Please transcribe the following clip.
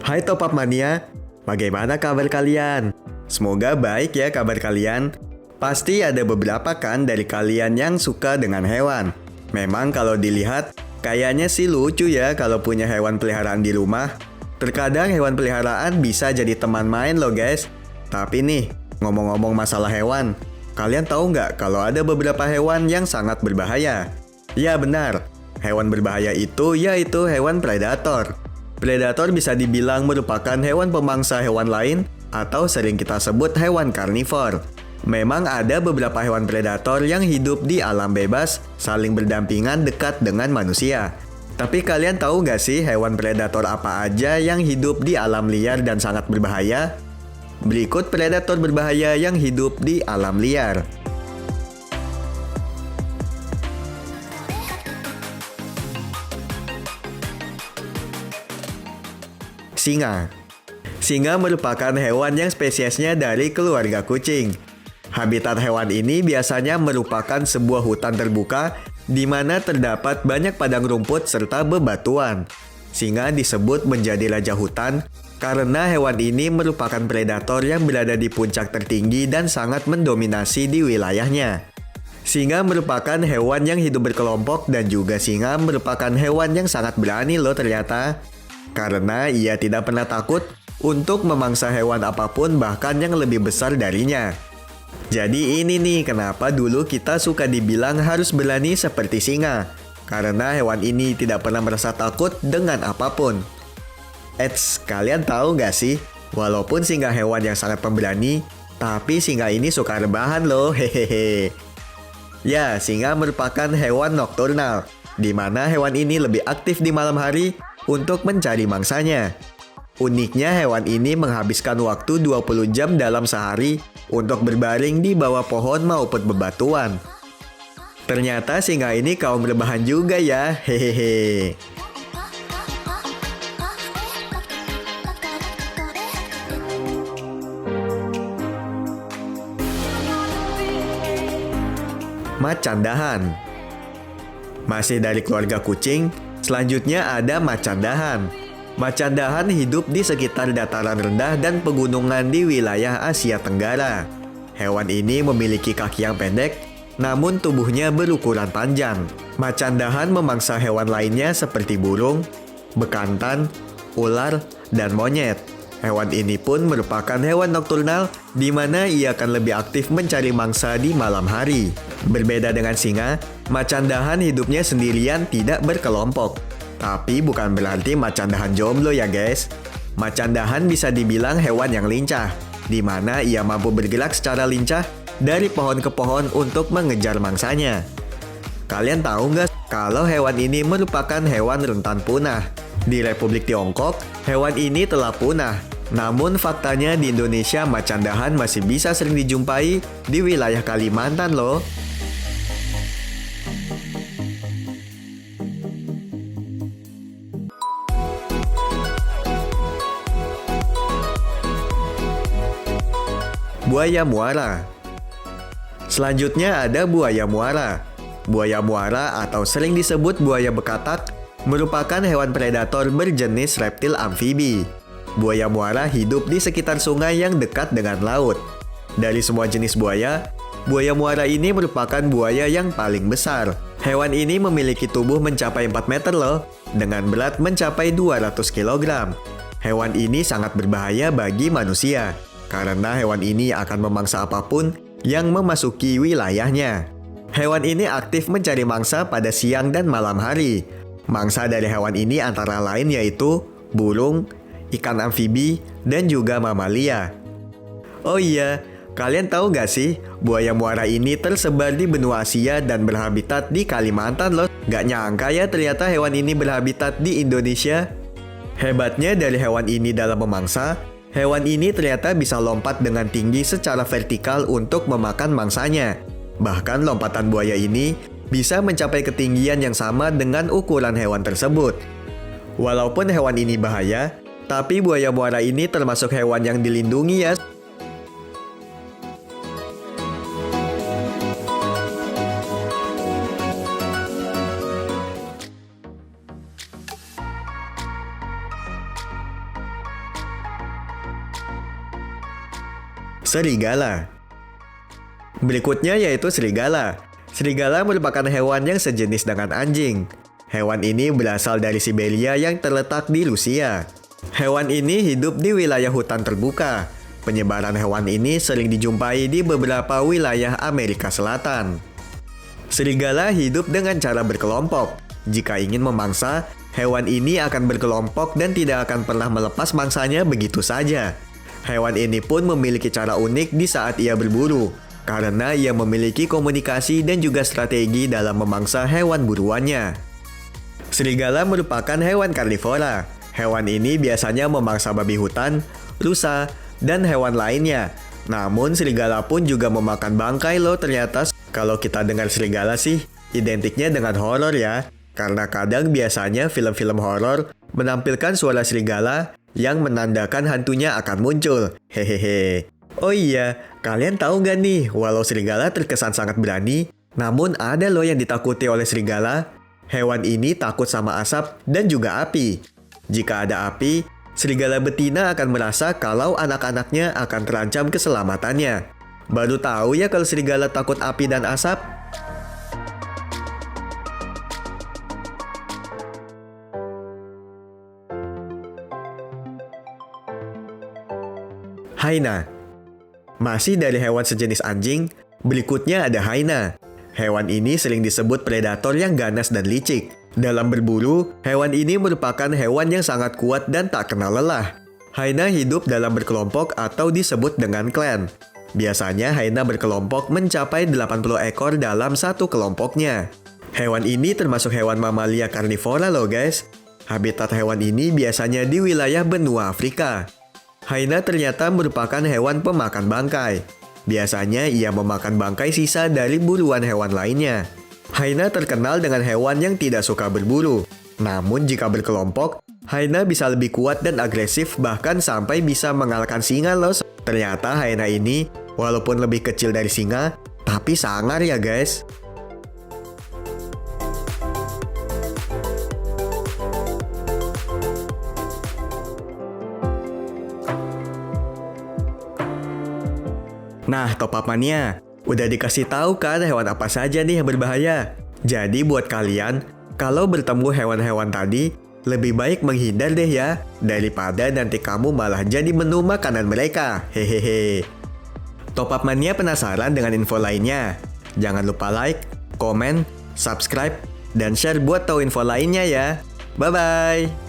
Hai Top Up Mania, bagaimana kabar kalian? Semoga baik ya kabar kalian. Pasti ada beberapa kan dari kalian yang suka dengan hewan. Memang kalau dilihat, kayaknya sih lucu ya kalau punya hewan peliharaan di rumah. Terkadang hewan peliharaan bisa jadi teman main loh guys. Tapi nih, ngomong-ngomong masalah hewan, kalian tahu nggak kalau ada beberapa hewan yang sangat berbahaya? Ya benar, hewan berbahaya itu yaitu hewan predator. Predator bisa dibilang merupakan hewan pemangsa hewan lain atau sering kita sebut hewan karnivor. Memang ada beberapa hewan predator yang hidup di alam bebas, saling berdampingan dekat dengan manusia. Tapi kalian tahu nggak sih hewan predator apa aja yang hidup di alam liar dan sangat berbahaya? Berikut predator berbahaya yang hidup di alam liar. Singa. Singa merupakan hewan yang spesiesnya dari keluarga kucing. Habitat hewan ini biasanya merupakan sebuah hutan terbuka di mana terdapat banyak padang rumput serta bebatuan. Singa disebut menjadi raja hutan karena hewan ini merupakan predator yang berada di puncak tertinggi dan sangat mendominasi di wilayahnya. Singa merupakan hewan yang hidup berkelompok dan juga singa merupakan hewan yang sangat berani loh ternyata. Karena ia tidak pernah takut untuk memangsa hewan apapun bahkan yang lebih besar darinya. Jadi ini nih kenapa dulu kita suka dibilang harus berani seperti singa. Karena hewan ini tidak pernah merasa takut dengan apapun. Eits, kalian tahu nggak sih? Walaupun singa hewan yang sangat pemberani, tapi singa ini suka rebahan loh, hehehe. Ya, singa merupakan hewan nokturnal, di mana hewan ini lebih aktif di malam hari untuk mencari mangsanya. Uniknya hewan ini menghabiskan waktu 20 jam dalam sehari untuk berbaring di bawah pohon maupun bebatuan. Ternyata singa ini kaum rebahan juga ya, hehehe. Macan dahan. Masih dari keluarga kucing, selanjutnya ada macan dahan. Macan dahan hidup di sekitar dataran rendah dan pegunungan di wilayah Asia Tenggara. Hewan ini memiliki kaki yang pendek, namun tubuhnya berukuran panjang. Macan dahan memangsa hewan lainnya seperti burung, bekantan, ular, dan monyet. Hewan ini pun merupakan hewan nokturnal di mana ia akan lebih aktif mencari mangsa di malam hari. Berbeda dengan singa, macan dahan hidupnya sendirian tidak berkelompok. Tapi bukan berarti macan dahan jomblo ya guys. Macan dahan bisa dibilang hewan yang lincah, di mana ia mampu bergerak secara lincah dari pohon ke pohon untuk mengejar mangsanya. Kalian tahu nggak kalau hewan ini merupakan hewan rentan punah? Di Republik Tiongkok, hewan ini telah punah. Namun faktanya di Indonesia macan dahan masih bisa sering dijumpai di wilayah Kalimantan loh. Buaya muara. Selanjutnya ada buaya muara. Buaya muara atau sering disebut buaya bekatak merupakan hewan predator berjenis reptil amfibi. Buaya muara hidup di sekitar sungai yang dekat dengan laut. Dari semua jenis buaya muara ini merupakan buaya yang paling besar. Hewan ini memiliki tubuh mencapai 4 meter loh, dengan berat mencapai 200 kg. Hewan ini sangat berbahaya bagi manusia, karena hewan ini akan memangsa apapun yang memasuki wilayahnya. Hewan ini aktif mencari mangsa pada siang dan malam hari. Mangsa dari hewan ini antara lain yaitu burung, ikan amfibi, dan juga mamalia. Oh iya, kalian tahu gak sih, buaya muara ini tersebar di benua Asia dan berhabitat di Kalimantan loh. Gak nyangka ya ternyata hewan ini berhabitat di Indonesia. Hebatnya dari hewan ini dalam memangsa, hewan ini ternyata bisa lompat dengan tinggi secara vertikal untuk memakan mangsanya. Bahkan lompatan buaya ini bisa mencapai ketinggian yang sama dengan ukuran hewan tersebut. Walaupun hewan ini bahaya, tapi buaya muara ini termasuk hewan yang dilindungi ya. Serigala. Berikutnya yaitu serigala. Serigala merupakan hewan yang sejenis dengan anjing. Hewan ini berasal dari Siberia yang terletak di Rusia. Hewan ini hidup di wilayah hutan terbuka. Penyebaran hewan ini sering dijumpai di beberapa wilayah Amerika Selatan. Serigala hidup dengan cara berkelompok. Jika ingin memangsa, hewan ini akan berkelompok dan tidak akan pernah melepas mangsanya begitu saja. Hewan ini pun memiliki cara unik di saat ia berburu, karena ia memiliki komunikasi dan juga strategi dalam memangsa hewan buruannya. Serigala merupakan hewan karnivora. Hewan ini biasanya memangsa babi hutan, rusa, dan hewan lainnya. Namun serigala pun juga memakan bangkai loh ternyata. Kalau kita dengar serigala sih, identiknya dengan horor ya. Karena kadang biasanya film-film horor menampilkan suara serigala yang menandakan hantunya akan muncul. Hehehe. Oh iya, kalian tahu nggak nih, walau serigala terkesan sangat berani, namun ada loh yang ditakuti oleh serigala. Hewan ini takut sama asap dan juga api. Jika ada api, serigala betina akan merasa kalau anak-anaknya akan terancam keselamatannya. Baru tahu ya kalau serigala takut api dan asap. Hyena. Masih dari hewan sejenis anjing, berikutnya ada hyena. Hewan ini sering disebut predator yang ganas dan licik. Dalam berburu, hewan ini merupakan hewan yang sangat kuat dan tak kenal lelah. Hyena hidup dalam berkelompok atau disebut dengan klan. Biasanya hyena berkelompok mencapai 80 ekor dalam satu kelompoknya. Hewan ini termasuk hewan mamalia karnivora loh guys. Habitat hewan ini biasanya di wilayah benua Afrika. Hyena ternyata merupakan hewan pemakan bangkai. Biasanya ia memakan bangkai sisa dari buruan hewan lainnya. Hyena terkenal dengan hewan yang tidak suka berburu. Namun jika berkelompok, hyena bisa lebih kuat dan agresif bahkan sampai bisa mengalahkan singa loh. Ternyata hyena ini walaupun lebih kecil dari singa, tapi sangar ya guys. Nah, Top Up Mania, udah dikasih tahu kan hewan apa saja nih yang berbahaya. Jadi buat kalian, kalau bertemu hewan-hewan tadi, lebih baik menghindar deh ya, daripada nanti kamu malah jadi menu makanan mereka. Hehehe. Top Up Mania penasaran dengan info lainnya? Jangan lupa like, komen, subscribe, dan share buat tahu info lainnya ya. Bye-bye!